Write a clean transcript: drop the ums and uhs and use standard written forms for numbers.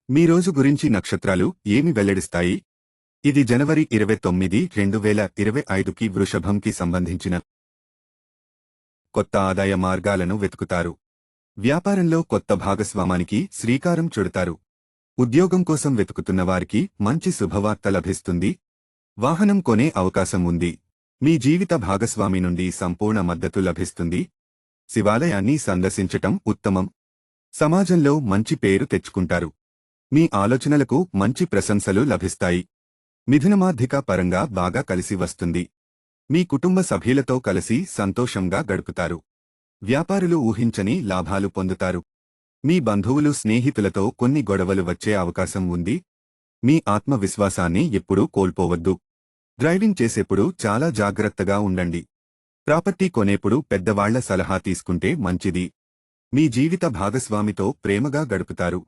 మీ రోజు గురించి నక్షత్రాలు ఏమి వెల్లడిస్తాయి? ఇది జనవరి 29, 2025కి వృషభంకి సంబంధించిన కొత్త ఆదాయ మార్గాలను వెతుకుతారు. వ్యాపారంలో కొత్త భాగస్వామానికి శ్రీకారం చుడతారు. ఉద్యోగం కోసం వెతుకుతున్న వారికి మంచి శుభవార్త లభిస్తుంది. వాహనం కొనే అవకాశం ఉంది. మీ జీవిత భాగస్వామి నుండి సంపూర్ణ మద్దతు లభిస్తుంది. శివాలయాన్ని సందర్శించటం ఉత్తమం. సమాజంలో మంచి పేరు తెచ్చుకుంటారు. మీ ఆలోచనలకు మంచి ప్రశంసలు లభిస్తాయి. మిథునమార్థిక పరంగా బాగా కలిసి వస్తుంది. మీ కుటుంబ సభ్యులతో కలిసి సంతోషంగా గడుపుతారు. వ్యాపారులు ఊహించని లాభాలు పొందుతారు. మీ బంధువులు స్నేహితులతో కొన్ని గొడవలు వచ్చే అవకాశం ఉంది. మీ ఆత్మవిశ్వాసాన్ని ఎప్పుడూ కోల్పోవద్దు. డ్రైవింగ్ చేసేప్పుడు చాలా జాగ్రత్తగా ఉండండి. ప్రాపర్టీ కొనేప్పుడు పెద్దవాళ్ల సలహా తీసుకుంటే మంచిది. మీ జీవిత భాగస్వామితో ప్రేమగా గడుపుతారు.